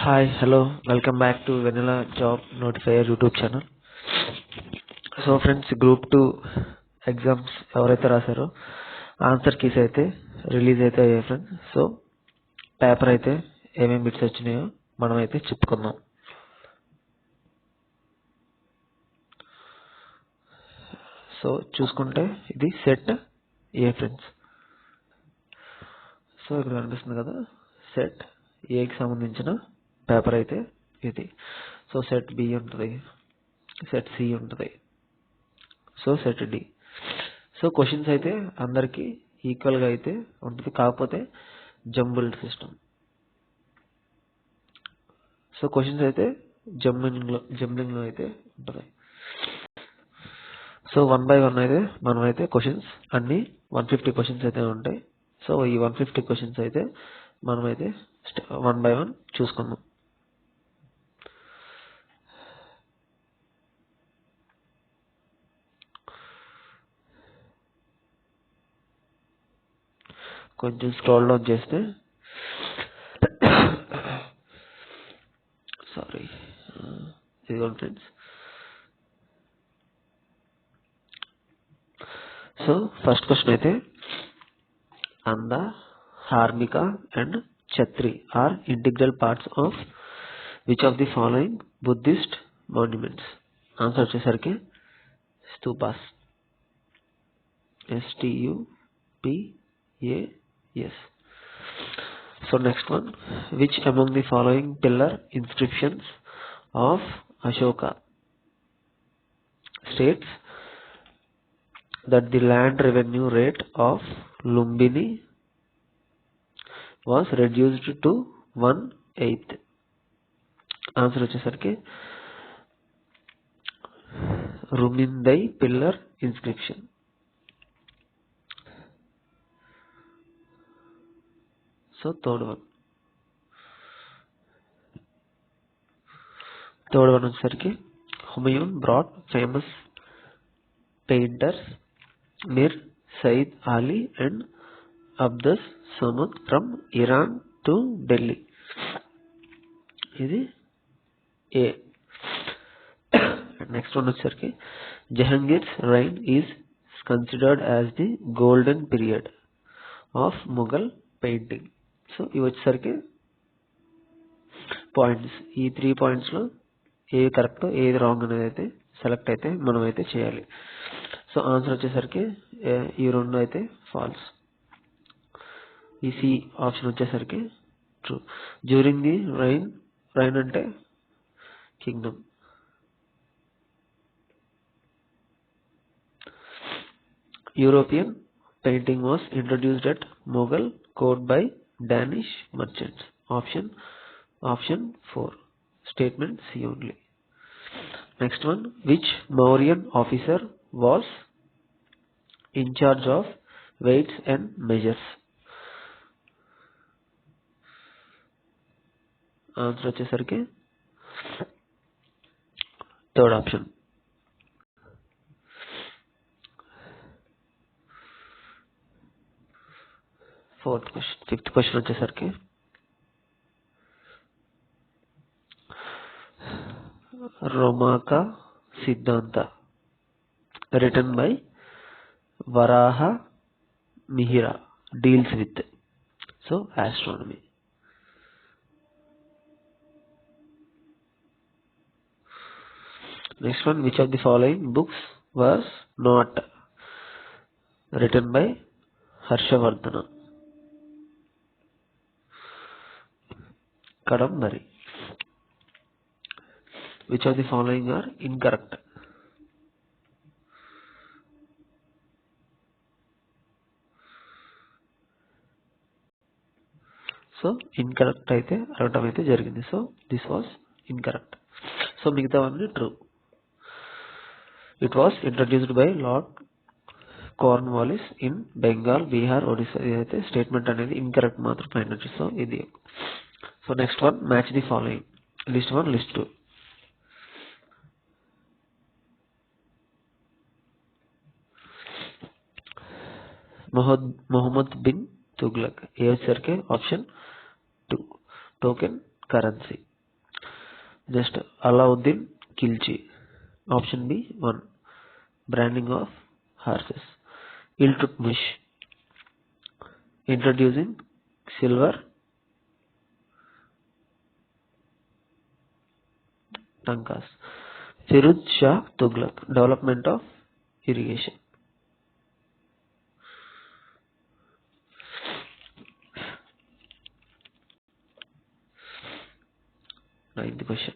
Hi, hello, welcome back to Vanilla Job Notifier YouTube channel. So friends group 2 exams ఎవరైతే రాశారో answer keys అయితే release అయితే అయ్యాయి friends. So paper అయితే ఏమేమి బిట్స్ వచ్చినాయో మనం అయితే చెప్పుకుందాం. సో చూసుకుంటే ఇది సెట్ ఏ ఫ్రెండ్స్. సో ఇక్కడ కనిపిస్తుంది కదా, సెట్ ఏకి సంబంధించిన పేపర్ అయితే ఇది. సో సెట్ బి ఉంటుంది, సెట్ సి ఉంటుంది, so set D. So questions అయితే అందరికి ఈక్వల్ గా అయితే ఉంటుంది, కాకపోతే జంబుల్డ్ సిస్టమ్. సో క్వశ్చన్స్ అయితే జంబ్లింగ్ లో అయితే ఉంటుంది. సో 1 by 1 అయితే మనం అయితే క్వశ్చన్స్ అన్ని 150 క్వశ్చన్స్ అయితే ఉంటాయి. సో ఈ 150 క్వశ్చన్స్ అయితే మనం అయితే 1 by 1 చూసుకుందాం. కొంచెం స్క్రోల్ డౌన్ చేస్తే సారీ ఇదిగోండి ఫ్రెండ్స్. సో ఫస్ట్ క్వశ్చన్ అయితే anda, harmika and chhatri are integral parts of which of the following Buddhist monuments. Answer వచ్చేసరికి stupas, STUPAS. So next one, which among the following pillar inscriptions of Ashoka states that the land revenue rate of Lumbini was reduced to 1/8. Answer వచ్చేసరికి Rummindei pillar inscription. So third one వచ్చేసరికి Humayun brought famous painters Mir Sayyid Ali and Abdus Samad from Iran to Delhi. ఇది A. Next one వచ్చేసరికి Jahangir's reign is considered as the golden period of Mughal painting. So ఇవి వచ్చేసరికి points. ఈ 3 points లో ఏది correct ఏది wrong అనేది అయితే సెలెక్ట్ అయితే మనం అయితే చేయాలి. సో ఆన్సర్ వచ్చేసరికి ఈ రెండు అయితే ఫాల్స్. ఈ సి ఆప్షన్ వచ్చేసరికి ట్రూ. డ్యూరింగ్ ది రైన్ అంటే Kingdom. European painting was introduced at Mughal court by Danish merchants. Option 4. Statement C only. Next one, which Mauryan officer was in charge of weights and measures? Answer వచ్చేసరికి third option. Fifth question వచ్చేసరికి Romaka Siddhanta written by Varaha Mihira deals with so astronomy. Next one, which of the following books was not written by Harshavardhana Kadambari. Which of the following are incorrect? So incorrect అయితే అడగటం అయితే జరిగింది. So this was incorrect. So మిగతావన్నీ true. It was introduced by Lord Cornwallis in Bengal, Bihar, Odisha. ఇదైతే statement అనేది incorrect మాత్రం అయినట్టు. So ఇది. So next one, match the following. List 1, list 2. Muhammad bin Tughlaq A వచ్చేసరికి option 2 token currency. Next, Alauddin Khilji. Option B 1. Branding of horses. Iltutmish. Introducing silver tankas. Firuz Shah Tughlaq. Development of irrigation. Ninth question.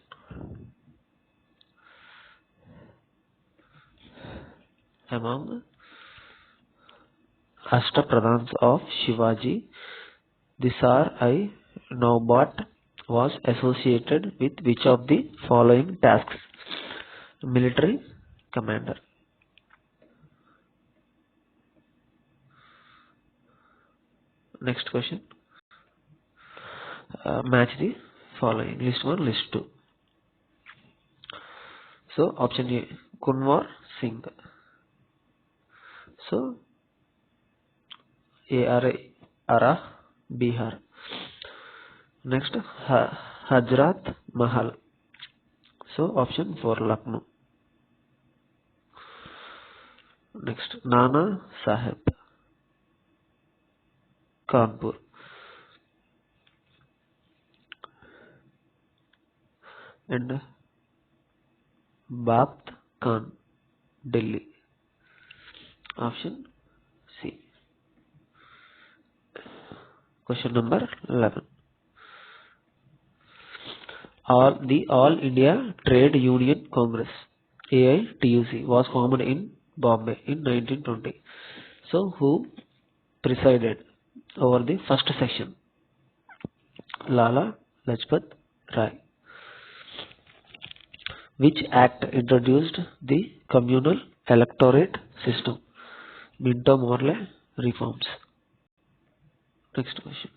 Among Ashtapradhans of Shivaji, the Tsar-i-Naubat was associated with which of the following tasks? Military commander. Next question. Match the following. List 1, list 2. So option A, Kunwar Singh. So Ara, Bihar. Next, Hazrat Mahal. So option 4, Lucknow. Next, Nana Sahib, Kanpur. And Bapt Khan, Delhi. Option C. Question number 11. All India Trade Union Congress AITUC was formed in Bombay in 1920. So who presided over the first session? Lala Lajpat Rai. Which act introduced the communal electorate system? Minto Morley reforms. Next question.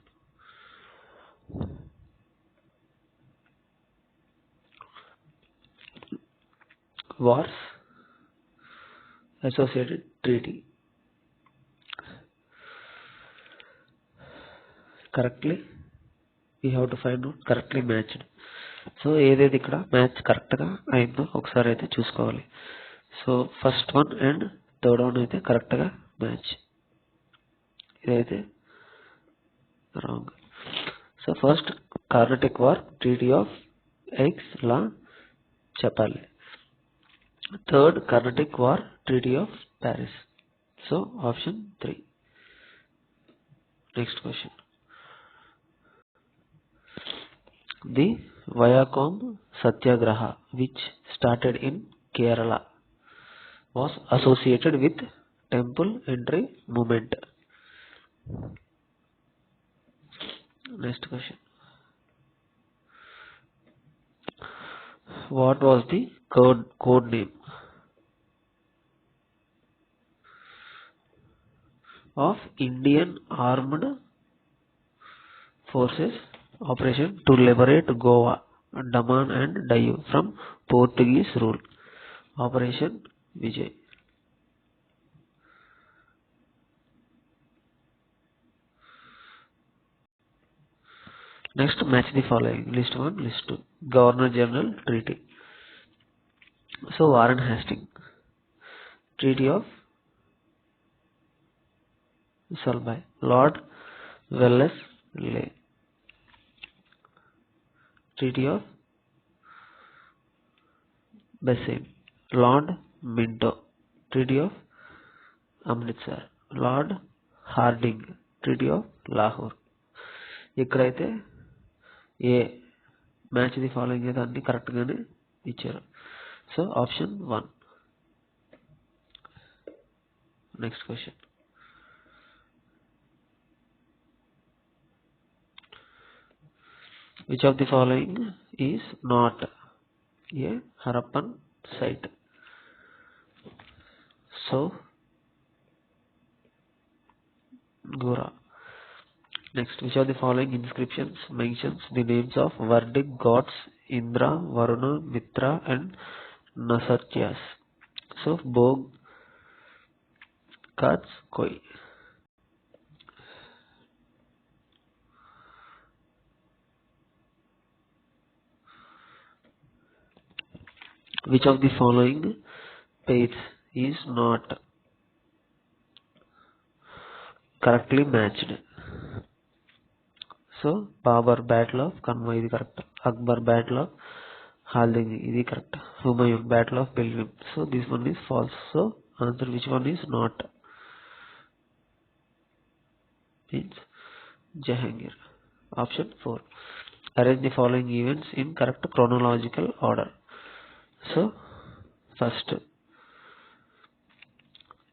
Wars Associated Treaty. Correctly, we have to find out correctly matched. So ఏదైతే ఇక్కడ match కరెక్ట్గా అయిందో ఒకసారి అయితే చూసుకోవాలి. So first one and third one అయితే కరెక్ట్గా match, ఇదైతే wrong. So first Carnatic war treaty of Aix la చెప్పాలి. Third Carnatic war treaty of Paris. So option 3. Next question. The Vayakam Satyagraha, which started in Kerala, was associated with temple entry movement. Next question. What was the code name of Indian Armed Forces operation to liberate Goa, Daman and Diu from Portuguese rule? Operation Vijay. Next, match the following. List 1, list 2. Governor General Treaty. So Warren Hastings. Treaty of Salbai. Lord Wellesley. Treaty of Basin. Lord Minto. Treaty of Amritsar. Lord Harding. Treaty of Lahore. ఇక్కడైతే ఏ match the following అయితే అన్ని కరెక్ట్గానే ఇచ్చారు. So option 1. Next question. Which of the following is not a Harappan site? So Gora. Next, which of the following inscriptions mentions the names of Vardic gods Indra, Varuna, Mitra and Nasatyas? So Bog, Kats, Koi. Which of the following pairs is not correctly matched? So Babur Battle of Kanwa ఇది correct. Akbar Battle of Haldighati ఇది correct. Humayun Battle of Pilgrim. So this one is false. So answer which one is not? Means Jahangir. Option 4. Arrange the following events in correct chronological order. So first,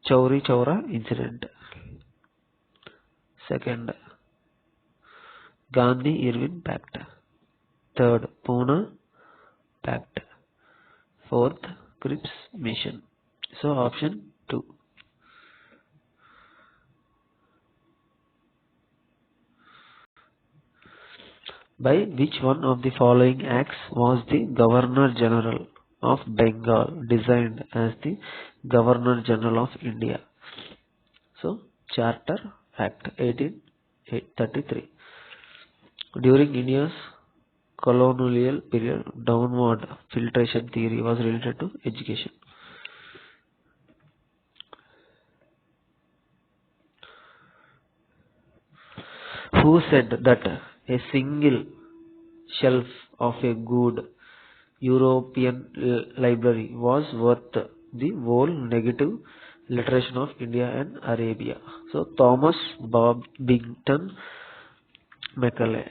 Chauri Chaura incident. Second, Gandhi-Irwin Pact. Third, Pune Pact. Fourth, Cripps Mission. So option 2. By which one of the following acts was the Governor General of Bengal designed as the Governor General of India? So Charter Act 1833. During India's colonial period, downward filtration theory was related to education. Who said that a single shelf of a good European library was worth the whole negative literature of India and Arabia? So Thomas Babington Macaulay.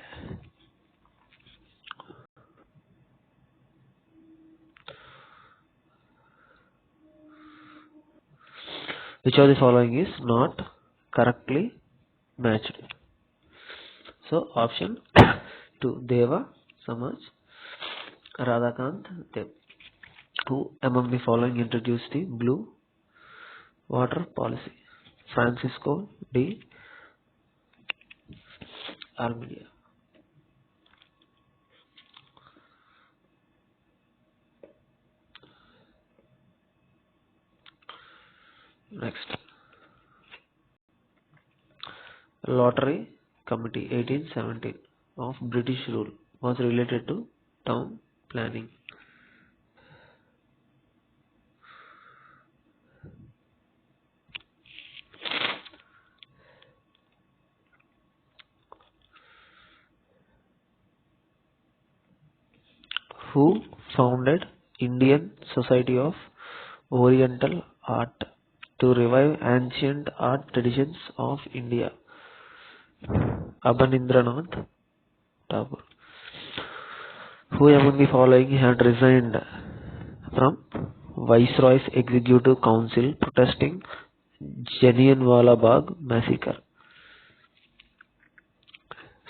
Which of the following is not correctly matched? So option 2, Deva Samaj Radhakant Dev. Who among the following introduced the blue water policy? Francisco de Almeida. Next, Lottery Committee 1817 of British rule was related to town planning. Who founded Indian Society of Oriental Art to revive ancient art traditions of India? Abanindranath Tagore. Who among the following had resigned from Viceroy's Executive Council protesting Jallianwala Bagh massacre?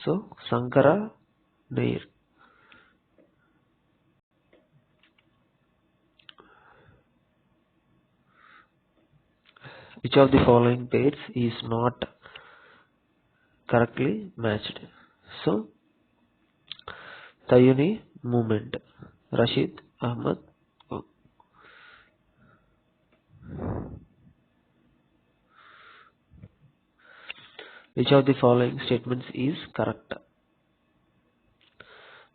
So Sankara Nair. Which of the following pairs is not correctly matched? So Tayuni movement. Rashid Ahmad. Which of the following statements is correct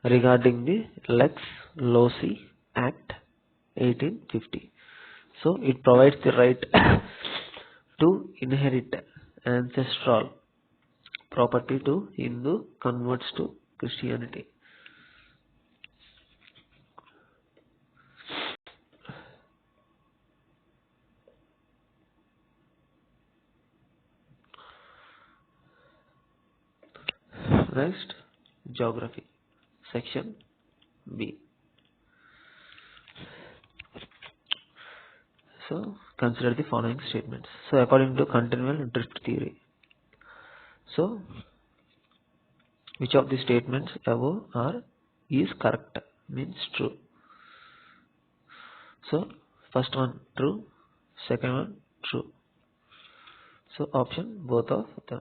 regarding the Lex Loci Act 1850? So it provides the right to inherit ancestral property to Hindu converts to Christianity. Next, Geography, Section B. So consider the following statements. So according to continual drift theory, so which of the statements above is correct, means true? So first one true, second one true. So option both of them.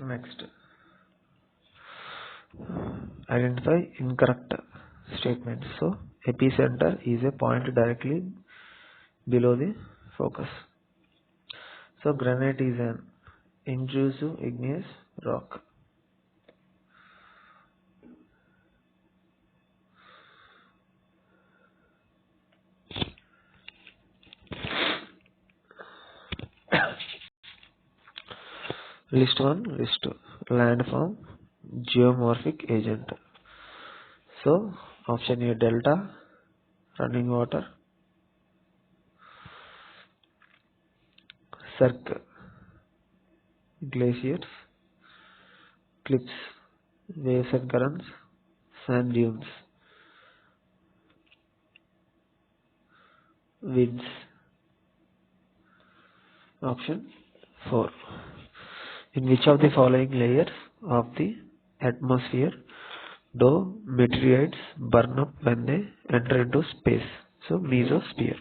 Next, identify incorrect statements. So epicenter is a point directly below the focus. So granite is an intrusive igneous rock. List 1, list 2. Landform, geomorphic agent. So option A, delta, running water, cirque, glaciers, cliffs, waves and currents, sand dunes, winds. Option 4. In which of the following layers of the atmosphere do meteorites burn up when they enter into space? So mesosphere.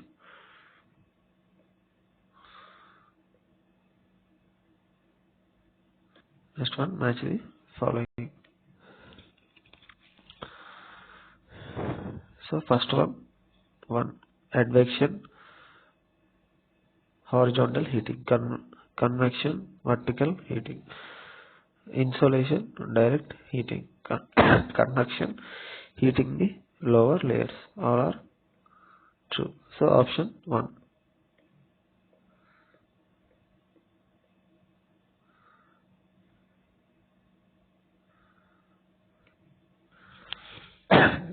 Next one, match the following. So first one advection, horizontal heating, convection, vertical heating, insolation, direct heating, conduction, heating the lower layers. All are true. So option 1.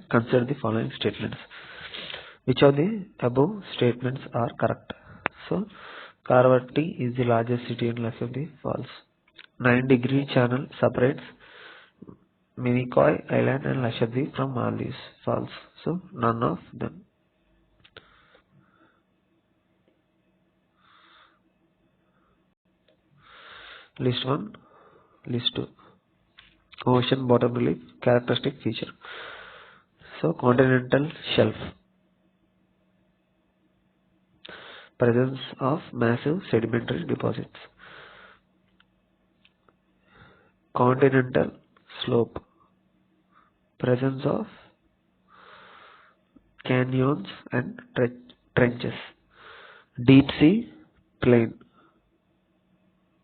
Consider the following statements. Which of the above statements are correct? So Karavati is the largest city in Lakshadweep. False. 9-degree channel separates Minicoy Island and Lakshadweep from Maldives. False. So none of them. List 1, list 2. Ocean bottom relief characteristic feature. So continental shelf, presence of massive sedimentary deposits. Continental slope, presence of canyons and trenches. Deep sea plain,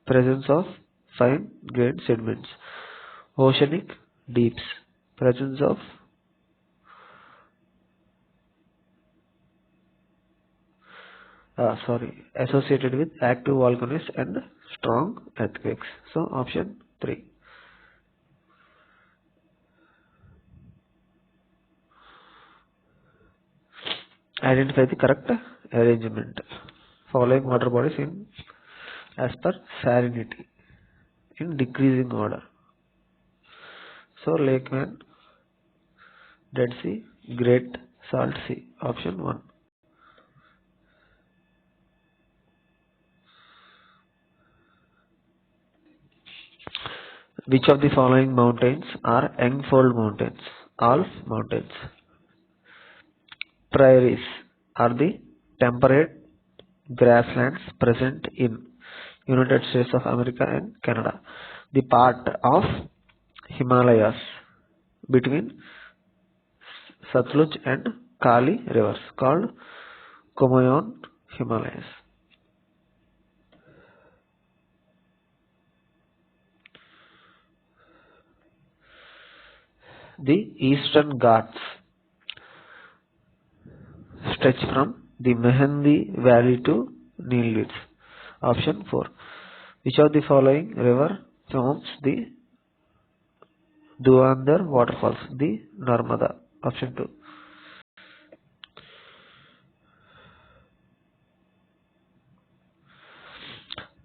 presence of fine grained sediments. Oceanic deeps, presence of associated with active volcanoes and strong earthquakes. So option 3. Identify the correct arrangement. Following water bodies in as per salinity in decreasing order. So Lake Van, Dead Sea, Great Salt Sea. Option 1. Which of the following mountains are Engfold Mountains? Alps Mountains. Prairies are the temperate grasslands present in United States of America and Canada. The part of Himalayas between Satluj and Kali rivers called Kumaon Himalayas. The Eastern Ghats stretch from the Mehandhi Valley to Nilgiris. Option 4. Which of the following river forms the Dhuandhar waterfalls? The Narmada. Option 2.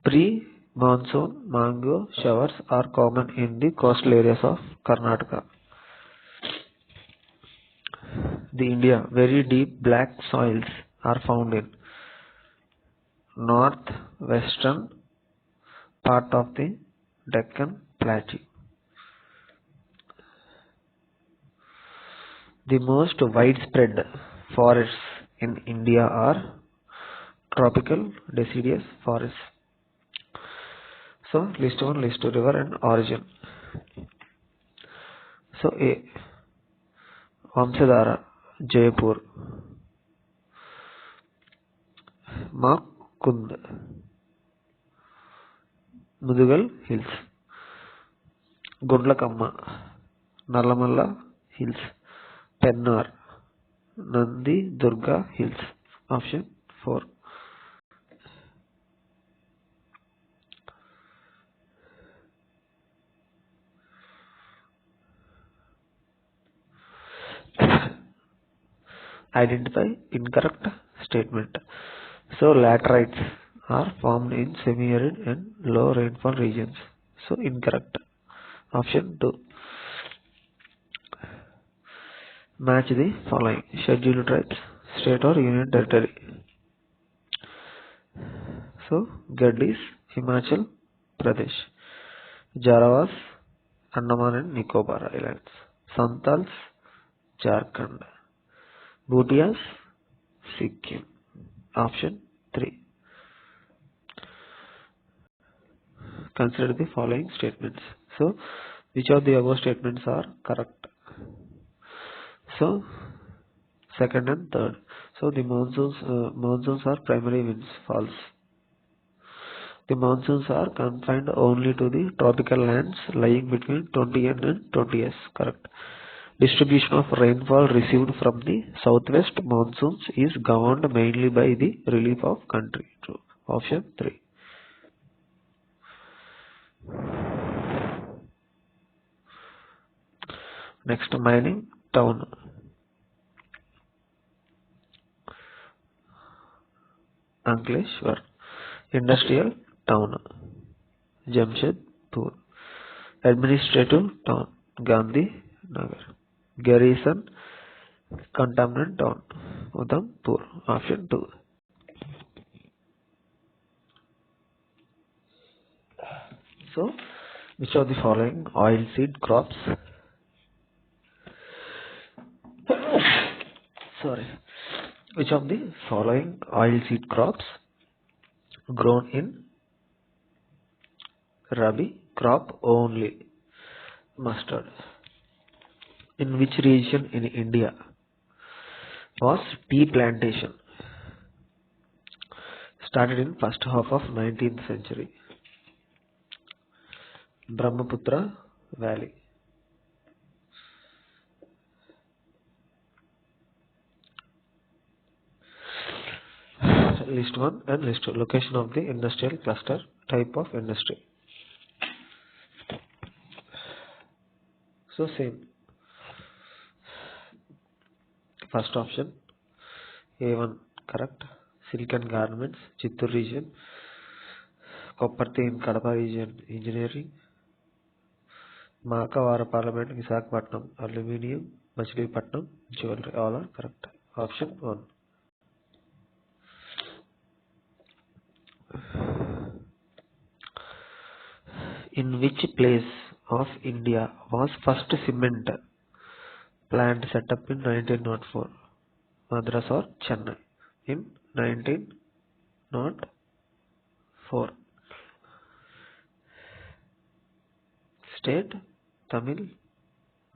Pre-monsoon mango showers are common in the coastal areas of Karnataka. The India very deep black soils are found in northwestern part of the Deccan Plateau. The most widespread forests in India are tropical deciduous forests. So list 1, list 2, river and origin. So A. Vamsadhara, Jaipur. Makund, Mudugal Hills. Gundlakamma, Nalamalla Hills. Pennar, Nandi Durga Hills. Option 4. Identify incorrect statement. So laterites are formed in semi-arid and low rainfall regions. So incorrect. Option 2. Match the following scheduled tribes, state or union territory. So Gad is Himachal Pradesh, Jarawas Andaman and Nicobar Islands, Santals Jharkhand, Bhutias Sikkim. Option 3. Consider the following statements. So which of the above statements are correct? So second and third. So the monsoons are primary winds. False. The monsoons are confined only to the tropical lands lying between 20N and 20S. Correct. Distribution of rainfall received from the southwest monsoons is governed mainly by the relief of country. True. Option 3. Next, mining town. Ankleshwar. Industrial town. Jamshedpur. Administrative town. Gandhi Nagar. Garrison cantonment town. Udhampur. Option 2. So, which of the following oilseed crops? Sorry. Which of the following oilseed crops grown in Rabi crop only? Mustard. In which region in India was tea plantation started in first half of 19th century? Brahmaputra Valley. List 1 and list 2. Location of the industrial cluster, type of industry. So same. First option A1 correct. Silk and garments, Chittoor region. Kopparthi in Kadapa region, engineering. Makavara Parliament, Visakhapatnam, aluminium, Machilipatnam, jewelry. All are correct. Option 1. In which place of India was first cement plant set up in 1904? Madras or Chennai? In 1904. State Tamil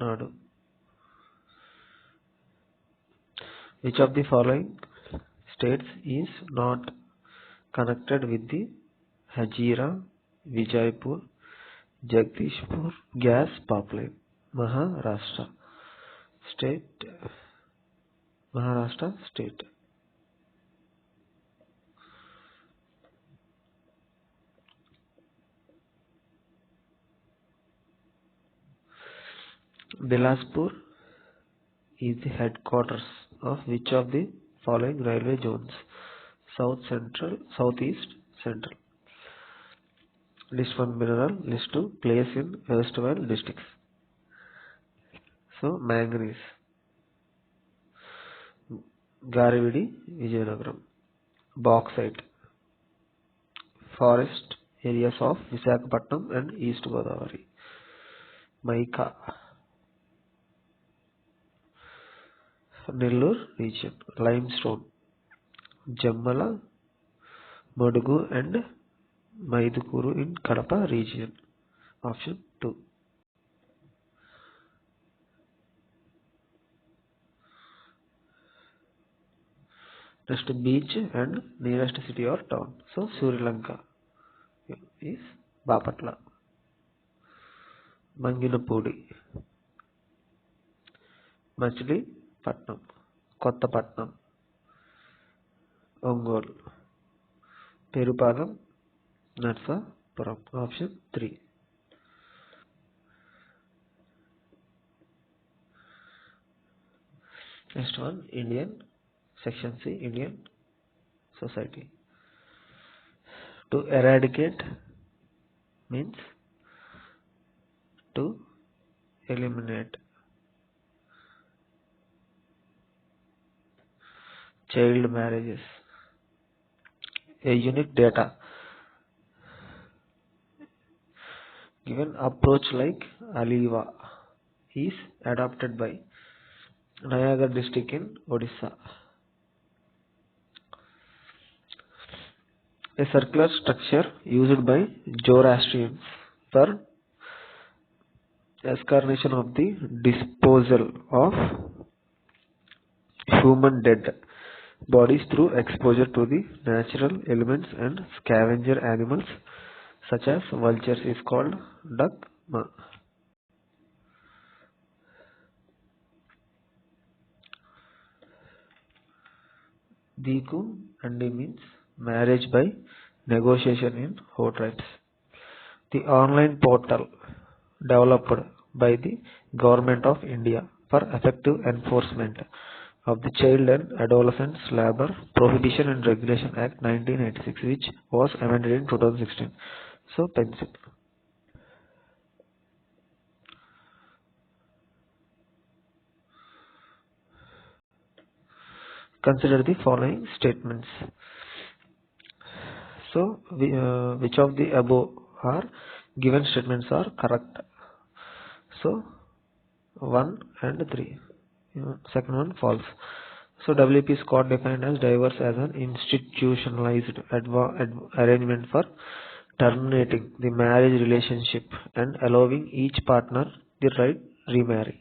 Nadu. Which of the following states is not connected with the Hazira, Vijaypur, Jagdishpur gas pipeline? Maharashtra state. Maharashtra state. Bilaspur is the headquarters of which of the following railway zones? South Central, Southeast, Central. List 1 mineral, list 2 place in West Bengal districts. So manganese. Garividi, Vijayanagaram. Bauxite. Forest areas of Visakhapatnam and East Godavari. Mica. Nellore region. Limestone. Jammala, Madugu and Maidukuru in Kadapa region. Option 2. Next, beach and nearest city or town. So Sri Lanka is Bapatla. Manginapudi. Machilipatnam. Kottapatnam. Ongole. Perupalam. Narsapuram. Option 3. Next one, Indian Section C, Indian society. To eradicate means to eliminate. Child marriages. A unique data given approach like Aliva is adopted by Nayagar district in Odisha. A circular structure used by Zoroastrians for escarnation of the disposal of human dead bodies through exposure to the natural elements and scavenger animals such as vultures is called Dakma. Diku Andi means marriage by negotiation in Ho tribes. The online portal developed by the Government of India for effective enforcement of the Child and Adolescent Labor Prohibition and Regulation Act 1986, which was amended in 2016. So, pencil. Consider the following statements. So, which of the above are given statements are correct? So, 1 and 3. Second one false. So, WP is code defined as divorce as an institutionalized arrangement for terminating the marriage relationship and allowing each partner the right to remarry.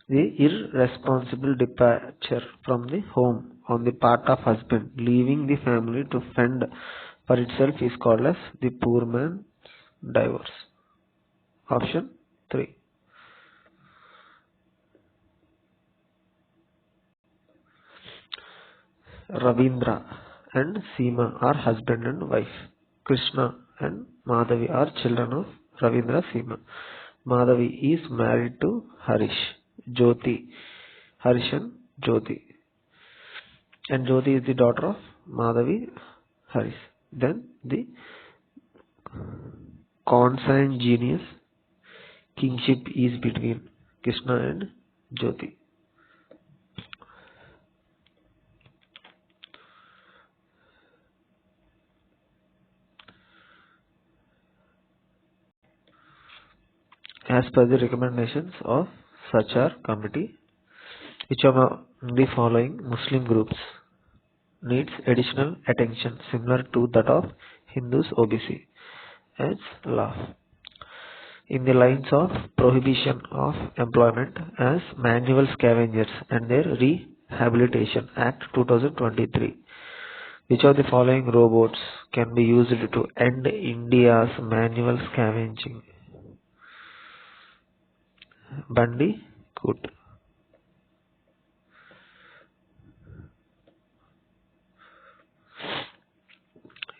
The irresponsible departure from the home on the part of husband, leaving the family to fend for itself, is called as the poor man's divorce. Option 3. Ravindra and Seema are husband and wife. Krishna and Madhavi are children of Ravindra Seema. Madhavi is married to Harish, Jyoti, Harish and Jyoti. And Jyoti is the daughter of Madhavi, Harish. Then the consanguineous kingship is between Krishna and Jyoti. As per the recommendations of Sachar committee, which among the following Muslim groups needs additional attention similar to that of Hindus OBC as law? In the lines of prohibition of employment as manual scavengers and their Rehabilitation Act 2023, which of the following robots can be used to end India's manual scavenging? Bandicoot.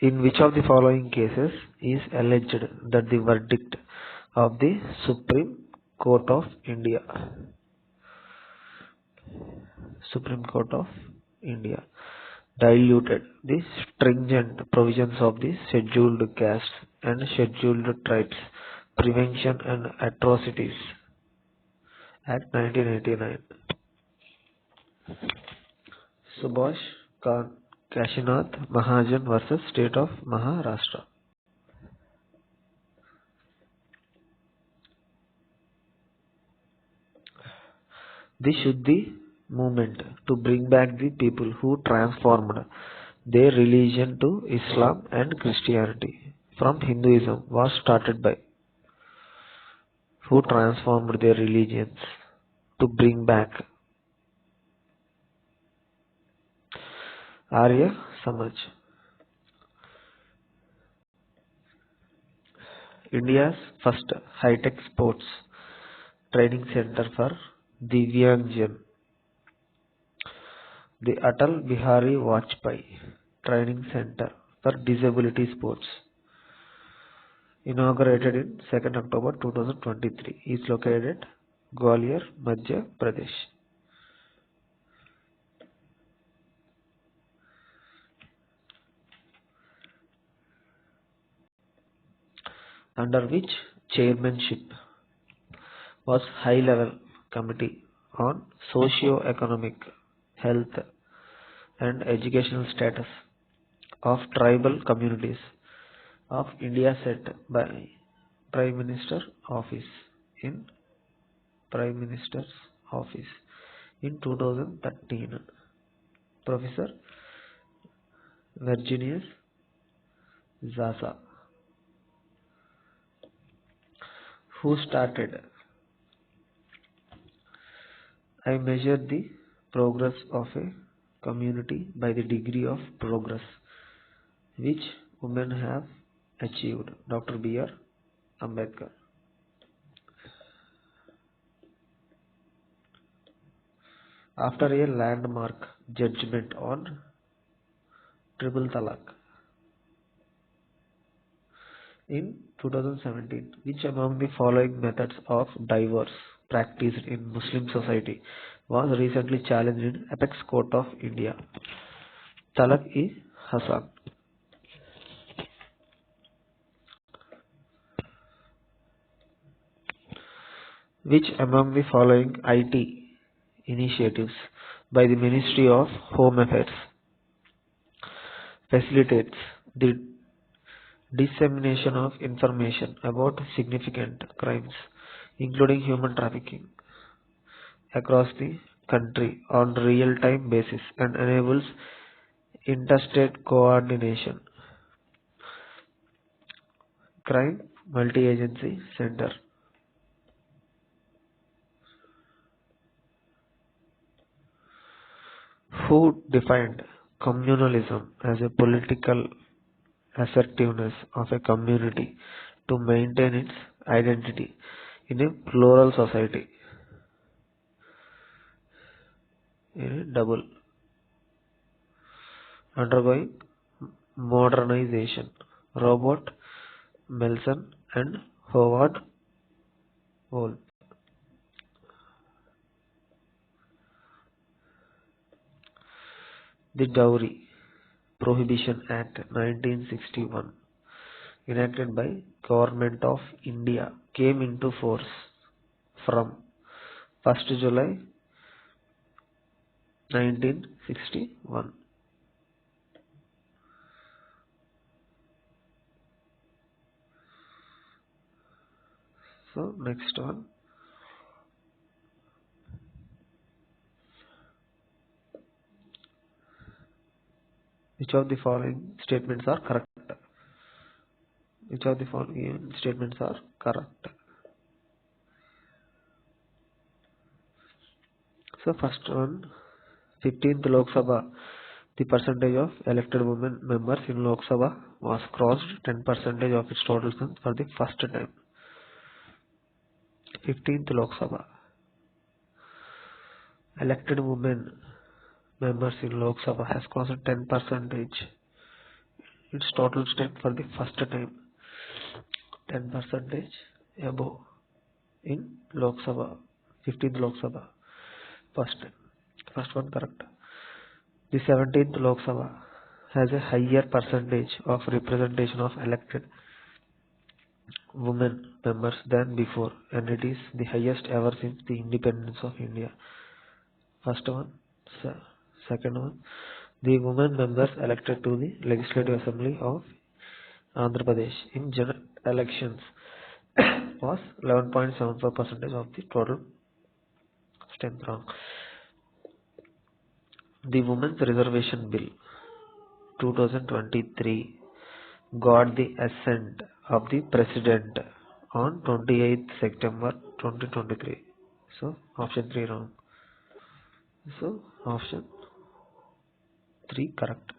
In which of the following cases is alleged that the verdict of the Supreme Court of India diluted the stringent provisions of the Scheduled Castes and Scheduled Tribes Prevention and Atrocities Act 1989? Subhash Kashinath Mahajan versus State of Maharashtra. The Shuddhi movement to bring back the people who transformed their religion to Islam and Christianity from Hinduism was started by who transformed their religions to bring back? Arya Samaj. India's first high-tech sports training center for Divyangjan. The Atal Bihari Vajpayee Training Center for Disability Sports, inaugurated in 2nd October 2023, is located at Gwalior, Madhya Pradesh. under which chairmanship was high-level committee on socio-economic, health and educational status of tribal communities of India set by Prime Minister Office in Prime Minister's Office in 2013. Professor Virginius Zaza, who started, I measure the progress of a community by the degree of progress which women have achieved. Dr. B.R. Ambedkar. After a landmark judgment on triple talaq in 2017, which among the following methods of divorce practiced in Muslim society was recently challenged in Apex Court of India? Talaq-e-Hassan. Which among the following IT initiatives by the Ministry of Home Affairs facilitates the dissemination of information about significant crimes, including human trafficking, across the country on real-time basis and enables interstate coordination? Crime Multi-Agency Center. Who defined communalism as a political assertiveness of a community to maintain its identity in a plural society? A double. Undergoing modernization. Robert Melson and Howard Wolf. The Dowry Prohibition Act 1961, enacted by Government of India, came into force from 1st July 1961. So next one. Which of the following statements are correct? Which of the following statements are correct? So first one, 15th Lok Sabha, the percentage of elected women members in Lok Sabha was crossed 10% of its total strength for the first time. 15th Lok Sabha, elected women members in Lok Sabha has crossed 10% its total strength for the first time. 10% above in Lok Sabha, 15th Lok Sabha, first one correct. The 17th Lok Sabha has a higher percentage of representation of elected women members than before, and it is the highest ever since the independence of India. First one. Second one, the women members elected to the Legislative Assembly of Andhra Pradesh in general elections was 11.74% of the total strength. Wrong. The Women's Reservation Bill 2023 got the assent of the President on 28th September 2023. So option 3 wrong. So option 3 correct.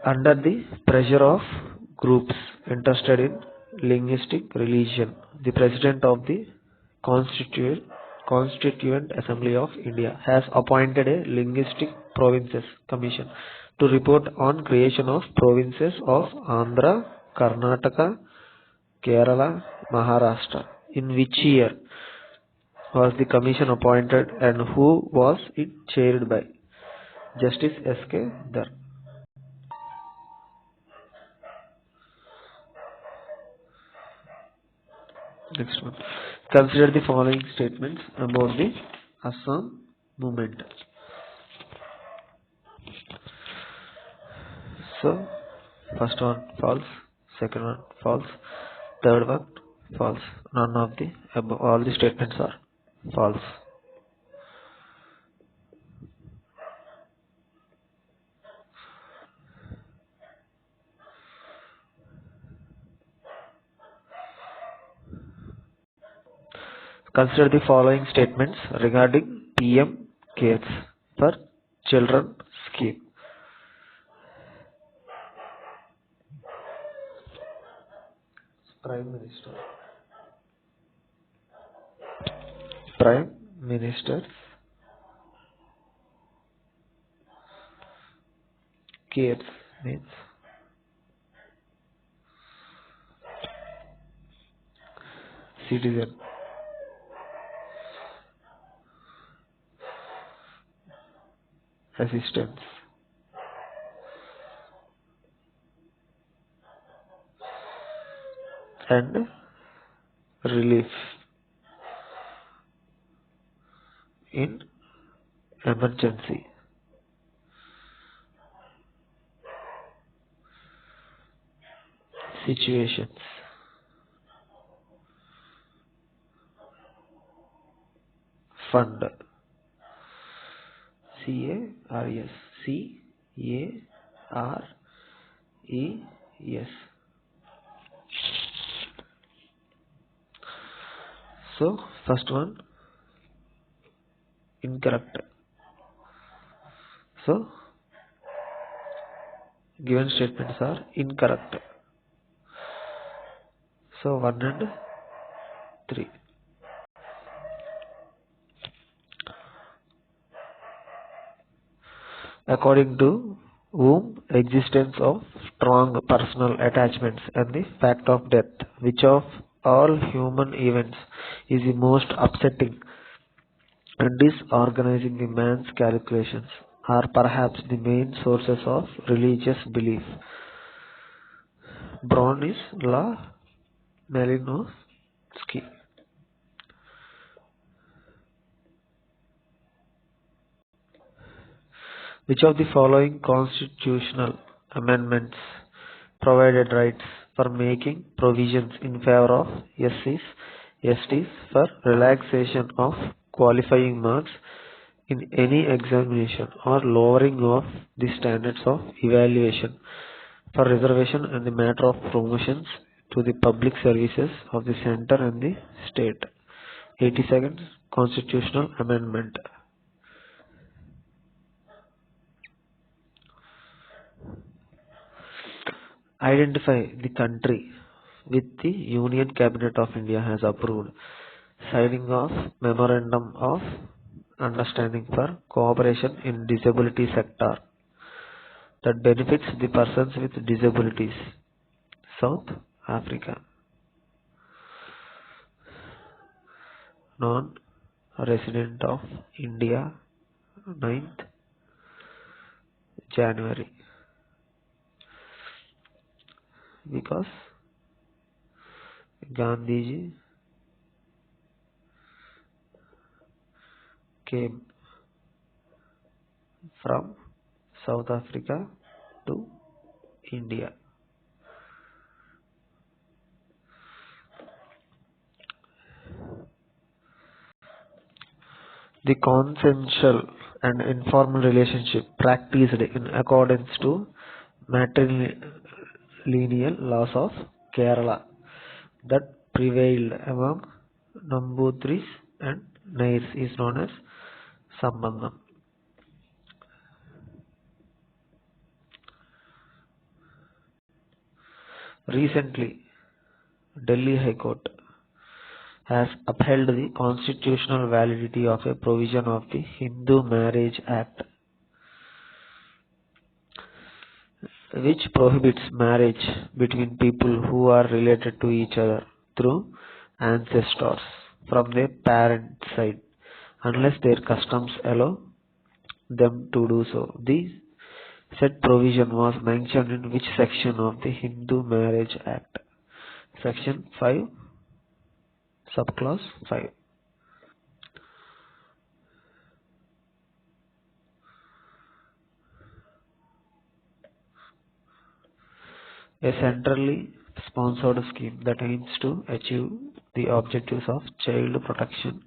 Under the pressure of groups interested in linguistic religion, the President of the Constituent Assembly of India has appointed a Linguistic Provinces Commission to report on creation of provinces of Andhra, Karnataka, Kerala, Maharashtra. In which year was the commission appointed and who was it chaired by? Justice S.K. Dar. Next one. Consider the following statements about the Assam movement. So, first one false, second one false, third one false. None of the above, all the statements are false. Consider the following statements regarding PM CARES for Children scheme. Prime Minister. Prime Minister's CARES means citizen assistance and relief in emergency situations. Fund. CARES. CARES. So first one incorrect. So given statements are incorrect. So 1 and 3. According to whom existence of strong personal attachments and the fact of death, which of all human events is the most upsetting and disorganizing the man's calculations, are perhaps the main sources of religious belief? Bronislaw Malinowski. Which of the following constitutional amendments provided rights for making provisions in favor of SCs, STs for relaxation of qualifying marks in any examination or lowering of the standards of evaluation for reservation and the matter of promotions to the public services of the center and the state? 82nd Constitutional Amendment. Identify the country with the Union Cabinet of India has approved signing of Memorandum of Understanding for Cooperation in Disability Sector that benefits the persons with disabilities. South Africa. Non-resident of India, 9th January. Because Gandhiji came from South Africa to India. The consensual and informal relationship practiced in accordance to matrilineal laws of Kerala that prevailed among Nambuthiris and Nairs is known as Sambandham. Recently, Delhi High Court has upheld the constitutional validity of a provision of the Hindu Marriage Act, which prohibits marriage between people who are related to each other through ancestors from their parent side unless their customs allow them to do so. The said provision was mentioned in which section of the Hindu Marriage Act? Section 5, subclause 5. A centrally sponsored scheme that aims to achieve the objectives of child protection,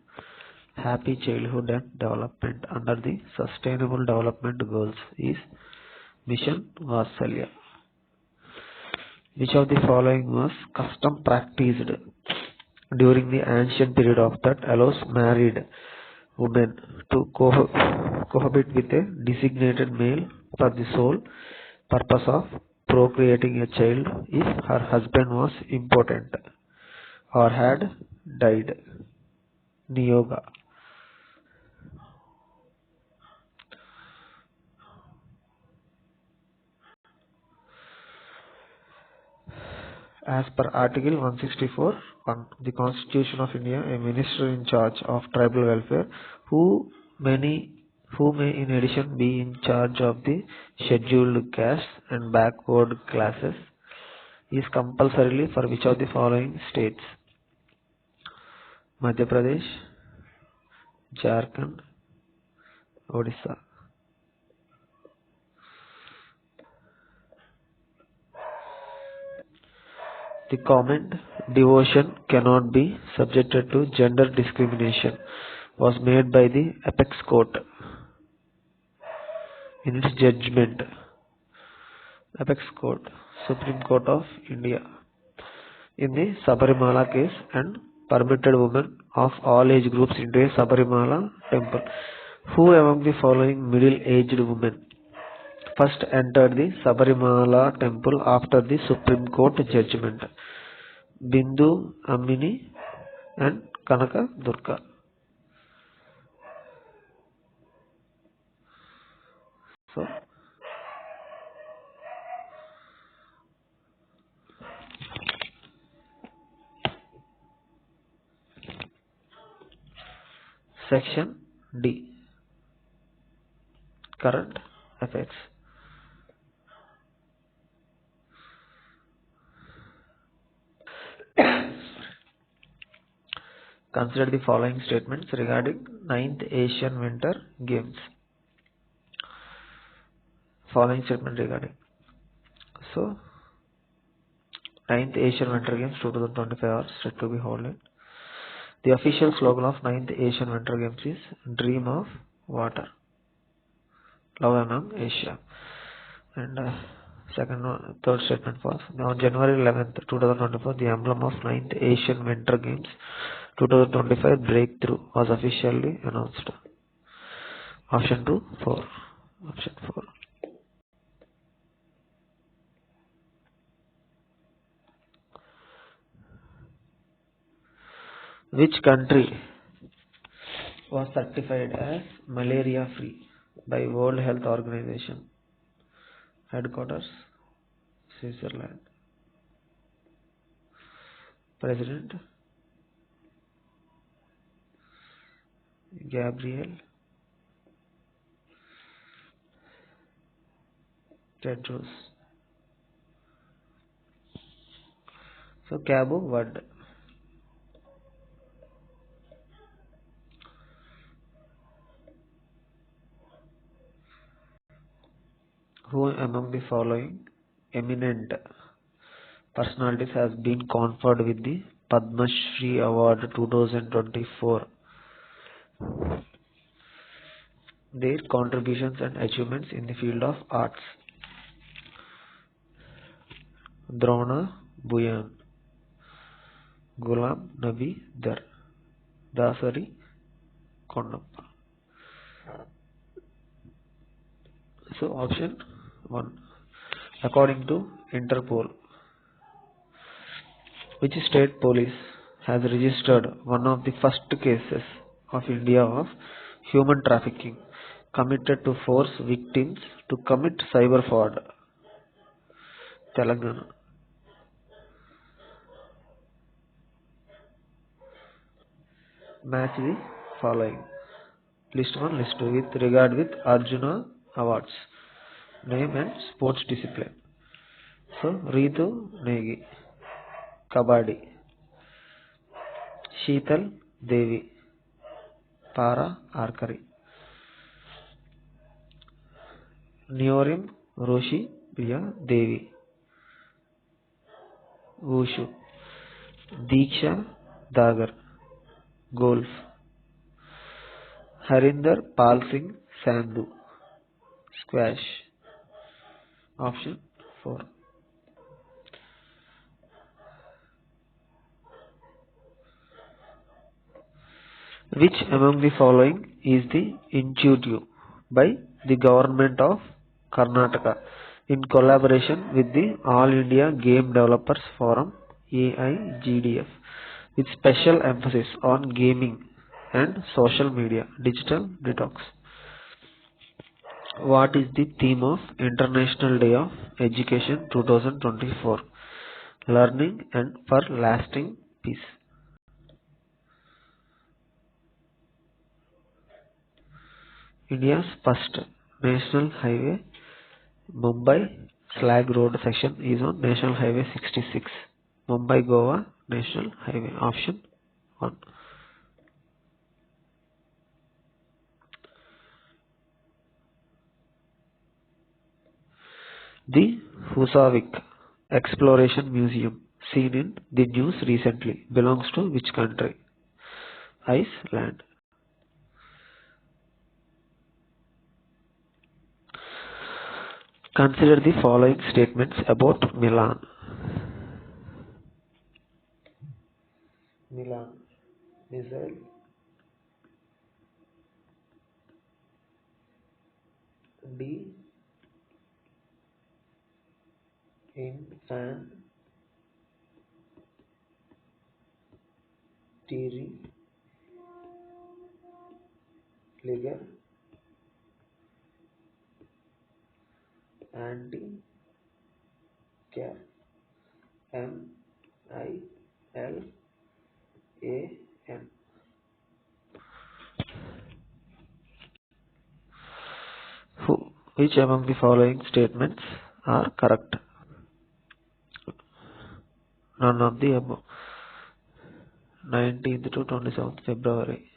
happy childhood and development under the Sustainable Development Goals is Mission Vatsalya. Which of the following was custom practiced during the ancient period of that allows married women to cohabit with a designated male for the sole purpose of procreating a child if her husband was impotent or had died? Niyoga. As per Article 164, the Constitution of India, a minister in charge of tribal welfare who many who may in addition be in charge of the scheduled castes and backward classes is compulsorily for which of the following states? Madhya Pradesh, Jharkhand, Odisha. The comment devotion cannot be subjected to gender discrimination was made by the Apex Court in its judgment. Apex Court, Supreme Court of India, in the Sabarimala case and permitted women of all age groups into a Sabarimala temple. Who among the following middle-aged women first entered the Sabarimala temple after the Supreme Court judgment? Bindu, Amini and Kanaka Durga. So, section D, current affairs. Consider the following statements regarding 9th Asian Winter Games. Following statement regarding. So, 9th Asian Winter Games 2025 are set to be held. The official slogan of 9th Asian Winter Games is Dream of Water, Love Among Asia. And third statement was on January 11th, 2024, the emblem of 9th Asian Winter Games 2025 breakthrough was officially announced. Option 2, 4. Option 4. Which country was certified as malaria free by World Health Organization? Headquarters, Switzerland. President, Gabriel Tedros. So, Cabo Verde. Who among the following eminent personalities has been conferred with the Padma Shri Award 2024? Their contributions and achievements in the field of arts. Drona Buyan, Gulam Nabi Dar, Dasari Kondappa. So option 1. According to Interpol, which state police has registered one of the first cases of India of human trafficking committed to force victims to commit cyber fraud? Telangana. Match the following. List 1, list 2 with regard with Arjuna awards. Name and sports discipline. So Ritu Negi, Kabaddi. Sheetal Devi, Para Archery. Neorim Roshi Priya Devi, Wushu. Diksha Dagar, Golf. Harinder Pal Singh Sandhu, Squash. Option 4. Which among the following is the initiative by the Government of Karnataka in collaboration with the All India Game Developers Forum AIGDF with special emphasis on gaming and social media digital detox? What is the theme of International Day of Education 2024? Learning and for lasting peace. India's first national highway, Mumbai Slag Road section, is on National Highway 66, Mumbai Goa National Highway. Option 1. The Husavik Exploration Museum, seen in the news recently, belongs to which country? Iceland. Consider the following statements about Milan. Milan, Israel. D. Infantry Liger Anti-Care MILAN. Which among the following statements are correct? None of the above. 19th to 27th February.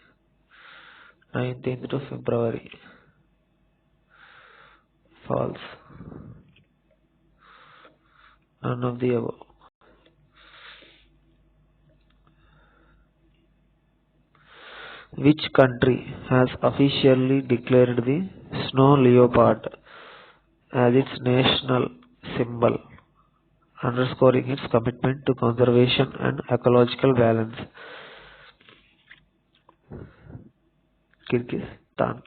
19th to February. False. None of the above. Which country has officially declared the snow leopard as its national symbol, underscoring its commitment to conservation and ecological balance? Kyrgyzstan.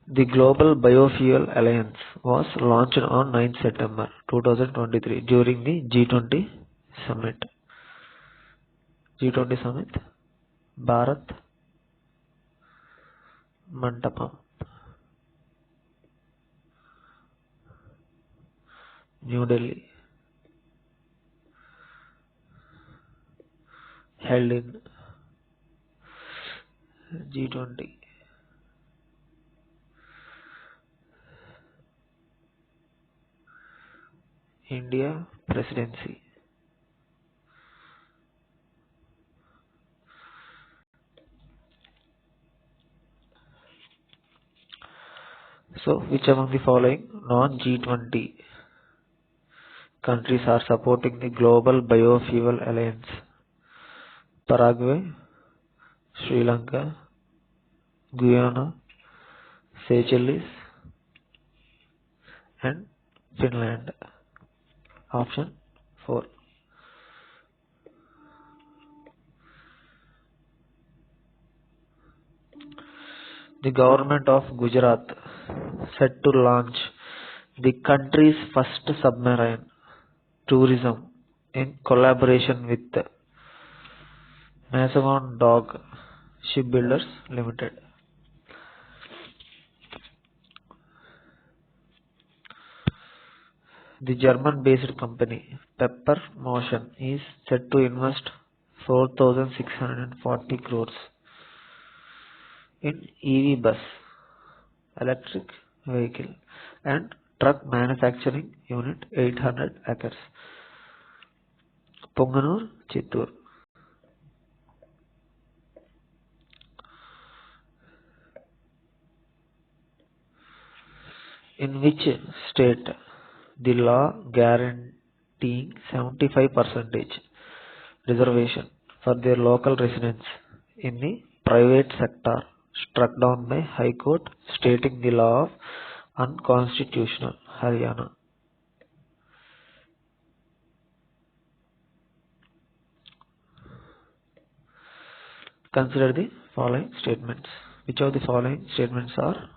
The Global Biofuel Alliance was launched on 9 September 2023 during the G20 Summit. G20 Summit, Bharat Mandapam, New Delhi. Held in G20. India Presidency. So, which among the following non-G20 countries are supporting the Global Biofuel Alliance? Paraguay, Sri Lanka, Guyana, Seychelles, and Finland. Option 4. The government of Gujarat set to launch the country's first submarine tourism in collaboration with Mazagon Dock Shipbuilders Limited. The German-based company Pepper Motion is set to invest 4,640 crores in EV bus, electric vehicle, and truck manufacturing unit 800 acres. Punganur, Chittoor. In which state the law guaranteeing 75% reservation for their local residents in the private sector struck down by High Court stating the law of unconstitutional? Haryana. Consider the following statements. Which of the following statements are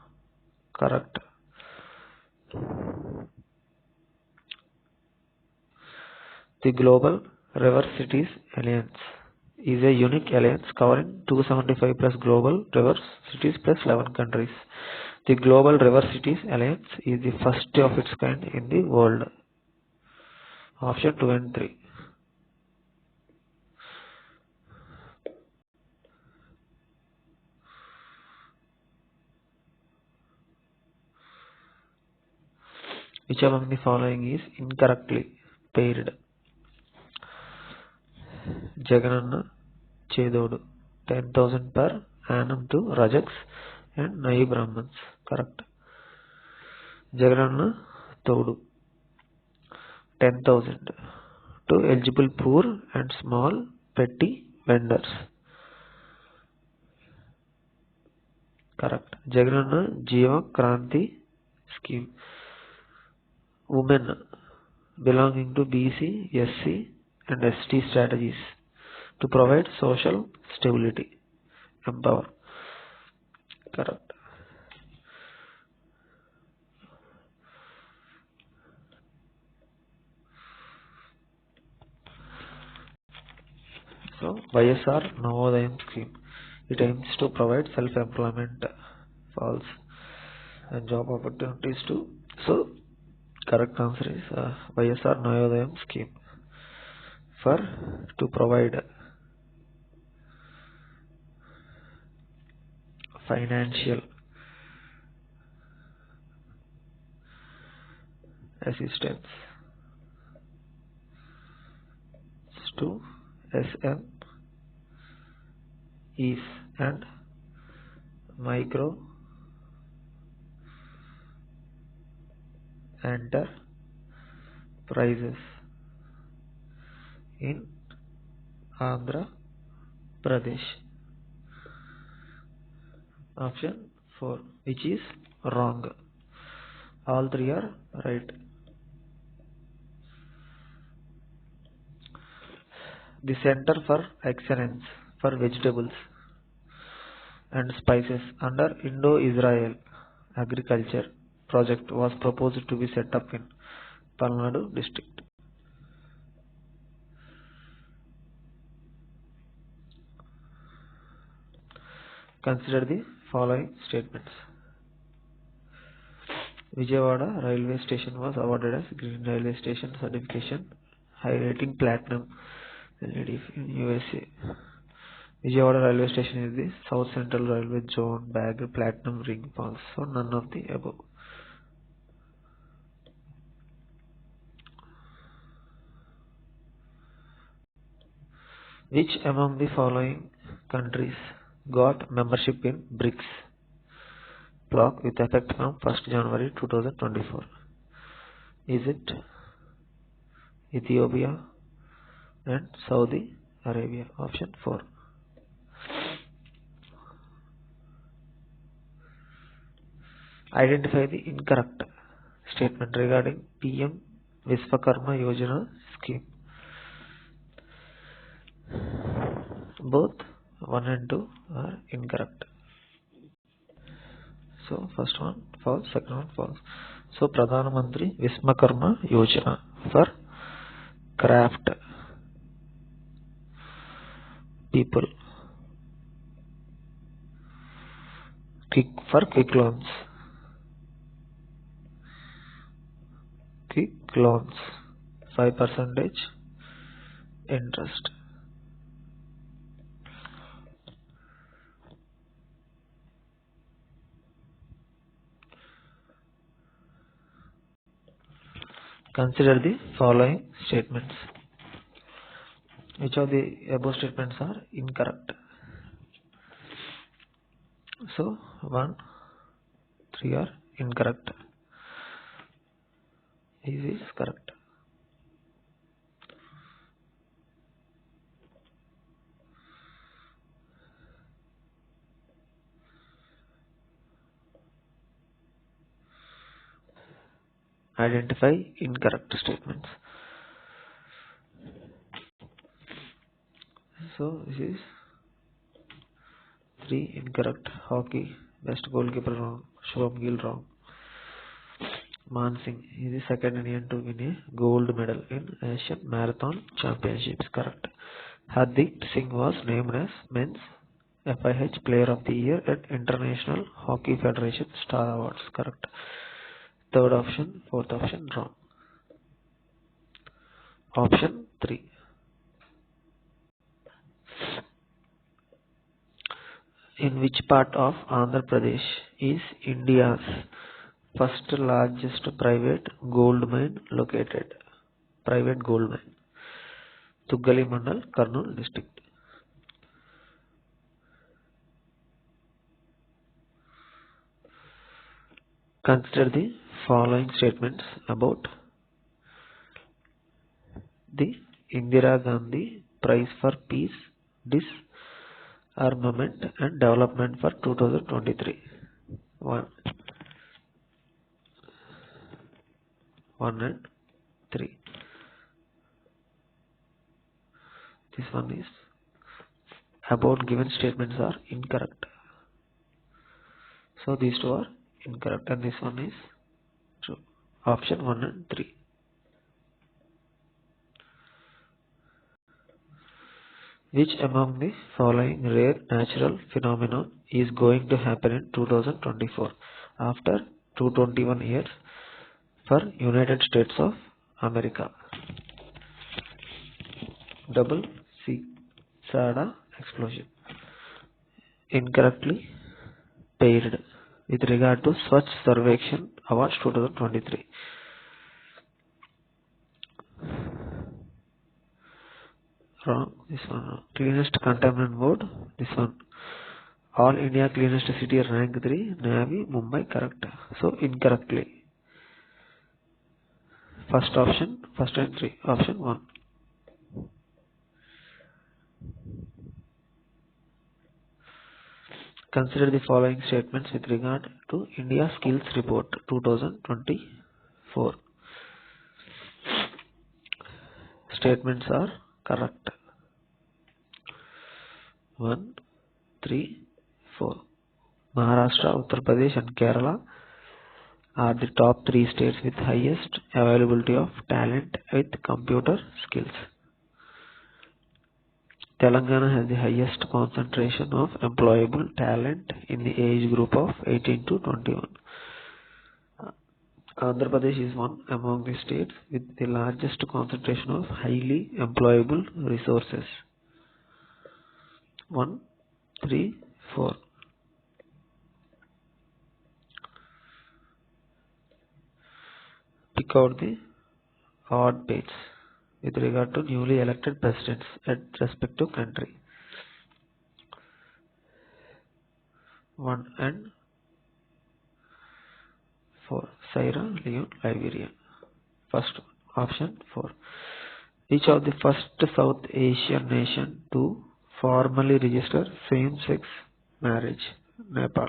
correct? The Global River Cities Alliance is a unique alliance covering 275 plus global river cities plus 11 countries. The Global River Cities Alliance is the first of its kind in the world. Option 2 and 3. Which among the following is incorrectly paired? Jagananna Chedodu 10,000 per annum to Rajaks and Nai Brahmans. Correct. Jagananna Todu 10,000 to eligible poor and small petty vendors. Correct. Jagananna Jiva Kranti scheme. Women belonging to BC, SC and ST strategies to provide social stability. Empower. Correct. So YSR Navodayam scheme. It aims to provide self-employment, false, and job opportunities too. So correct answer is YSR Navodayam scheme to provide financial assistance to SMEs and micro enterprises in Andhra Pradesh. Option 4, which is wrong. All three are right. The Center for Excellence for Vegetables and Spices under Indo-Israel Agriculture Project was proposed to be set up in Palnadu district. Consider the following statements. Vijayawada railway station was awarded as Green Railway Station certification, high rating platinum LED in USA. Vijayawada railway station is the South Central Railway Zone bagged platinum ring pulse. So none of the above. Which among the following countries got membership in BRICS bloc with effect from 1st January 2024? Is it Ethiopia and Saudi Arabia? Option 4. Identify the incorrect statement regarding PM Vishwakarma Yojana scheme. Both 1 and 2 are incorrect. So first one false, second one false. So Pradhan Mantri Vishwakarma Yojana for craft people, for quick quick loans, 5% interest. Consider the following statements. Which of the above statements are incorrect? So 1, 3 are incorrect. This is correct. Identify incorrect statements. So this is 3 incorrect. Hockey, best goalkeeper wrong. Shubham Gill wrong. Man Singh is the second Indian to win a gold medal in Asian Marathon Championships. Correct. Hardeep Singh was named as Men's FIH Player of the Year at International Hockey Federation Star Awards. Correct. Third option, fourth option wrong. Option 3. In which part of Andhra Pradesh is India's first largest private gold mine located? Private gold mine. Tuggali Mandal, Kurnool district. Consider the following statements about the Indira Gandhi Prize for Peace, Disarmament and Development for 2023. 1 and 3. This one is about given statements are incorrect. So these two are incorrect and this one is true. Option 1 and 3. Which among the following rare natural phenomenon is going to happen in 2024 after 221 years for United States of America? Double Sada explosion. Incorrectly paired with regard to Swachh Sarvekshan Awards 2023. Wrong. This one wrong. Cleanest Cantonment Board. This one. All India Cleanest City rank 3. Navi, Mumbai. Correct. So incorrectly. First option. First and 3. Option 1. Consider the following statements with regard to India Skills Report 2024. Statements are correct. 1, 3, 4. Maharashtra, Uttar Pradesh and Kerala are the top 3 states with highest availability of talent with computer skills. Telangana has the highest concentration of employable talent in the age group of 18 to 21. Andhra Pradesh is one among the states with the largest concentration of highly employable resources. 1, 3, 4. Pick out the odd dates with regard to newly elected presidents at respective country. 1 and 4. Sierra Leone, Liberia. First option 4. Which of the first South Asian nation to formally register same-sex marriage? Nepal.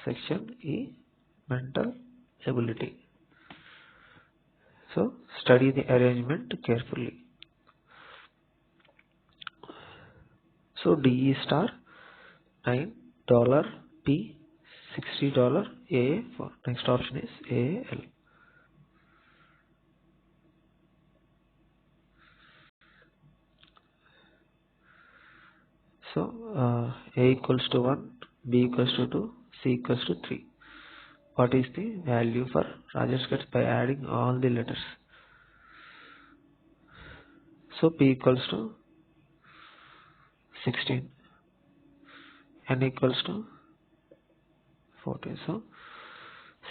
Section E, mental ability. So study the arrangement carefully. So DE star $9, P $60, A. Next option is AL. So A equals to 1, B equals to 2, C equals to 3. What is the value for Rajesh gets by adding all the letters? So P equals to 16, N equals to 14. So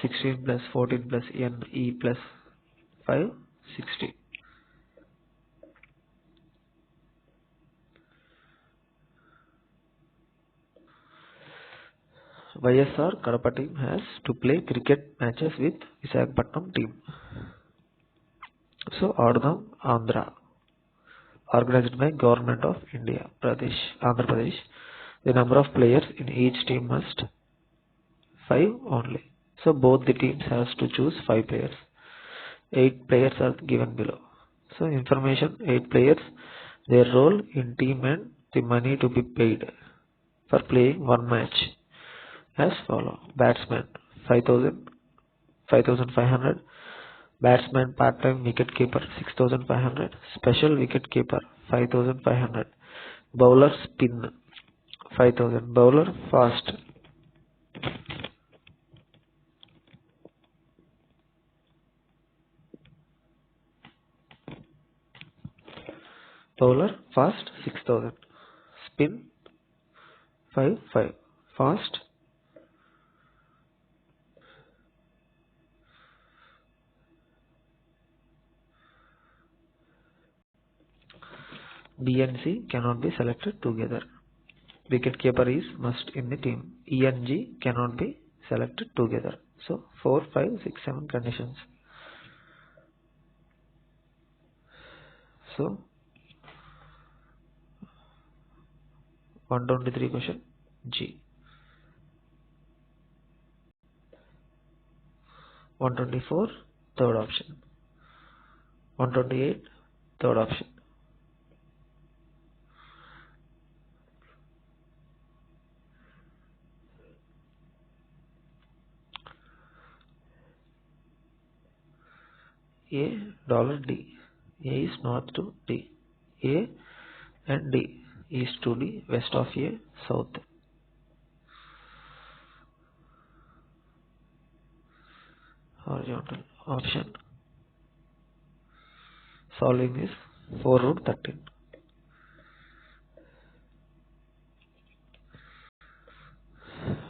16 plus 14 plus N, E plus 5, 16. YSR Kadapa team has to play cricket matches with Visakhapatnam team. So Adam Andhra, organized by Government of India, Andhra Pradesh. The number of players in each team must 5 only. So both the teams has to choose 5 players. 8 players are given below. So information: 8 players, their role in team and the money to be paid for playing one match as follow: batsman 5,000, 5,500; batsman part-time wicket keeper 6,500; special wicket keeper 5,500; bowler spin 5,000; bowler fast bowler fast 6,000; spin 5 fast B and C cannot be selected together. Wicket keeper is must in the team. E and G cannot be selected together. So 4, 5, 6, 7 conditions. So 123 question G. 124 third option. 128 third option. A dollar D. A is north to D. A and D, east to D, west of A, south. Horizontal option. Solving is 4 root 13.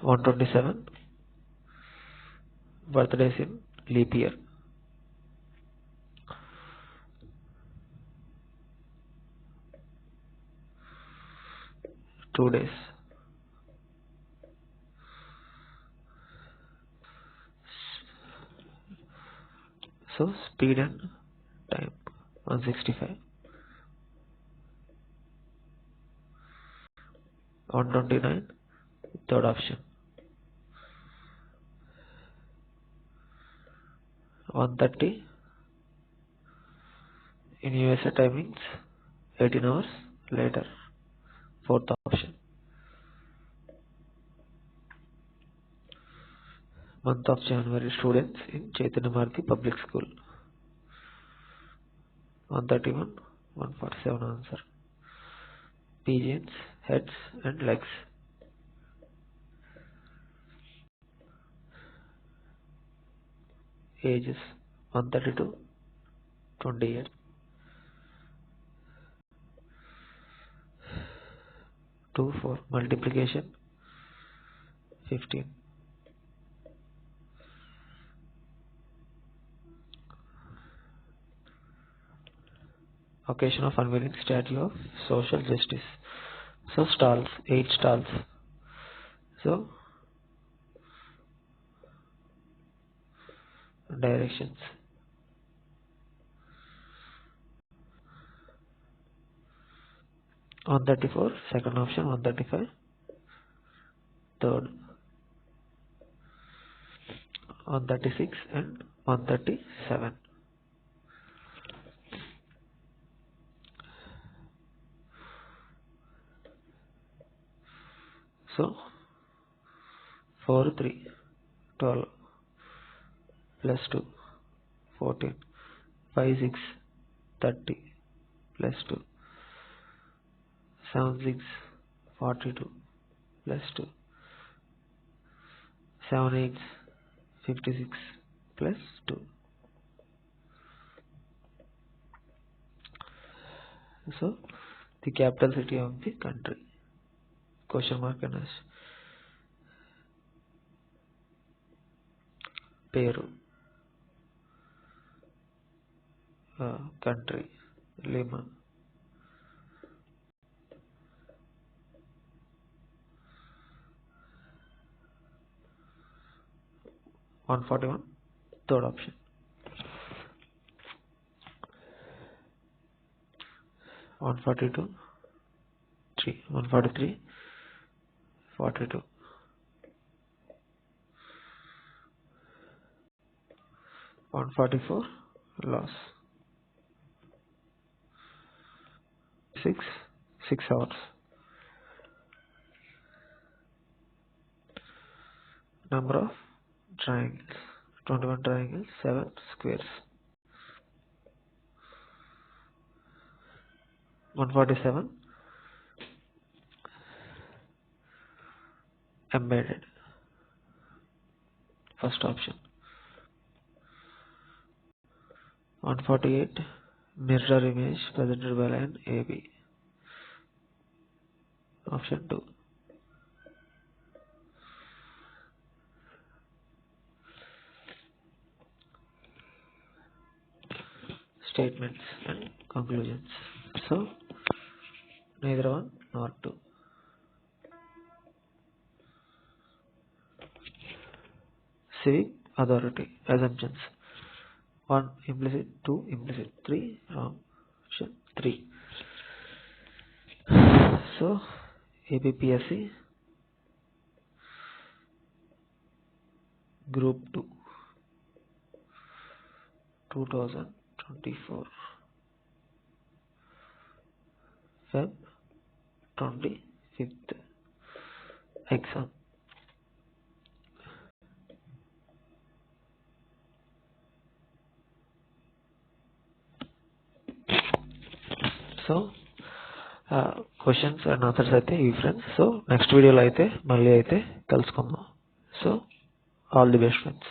127 birthdays in leap year. 2 days. So speed and time 165. 129 third option. 130 in USA timings 18 hours later, fourth option. Month of January, students in Chaitanya Bharati Public School. 131 147 answer. Pigeons, heads and legs. Ages 132 28. 2 4 multiplication 15. Occasion of unveiling statue of social justice. So stalls, 8 stalls. So directions. On 34 second option, 135 third, 136 and 137. So 4 3 12 plus 2 14 5 6 30 plus 2 7 6 42 plus 2 7 8 56 plus 2. So the capital city of the country, question mark and Peru, country Lima. 141, third option. 142, 3, 143, 42, 144, loss. 6 hours. Number of triangles, 21 triangles, 7 squares. 147, embedded, first option. 148, mirror image presented by line AB, option 2. Statements and conclusions. So neither one nor two. Civic authority assumptions. 1 implicit, 2 implicit, 3 wrong. Option 3. So APPSC Group 2 2024 Feb 25th exam. So questions and answers అయితే ఇవి friends. So next వీడియోలో అయితే మళ్ళీ అయితే కలుసుకుందాం. So all the best friends.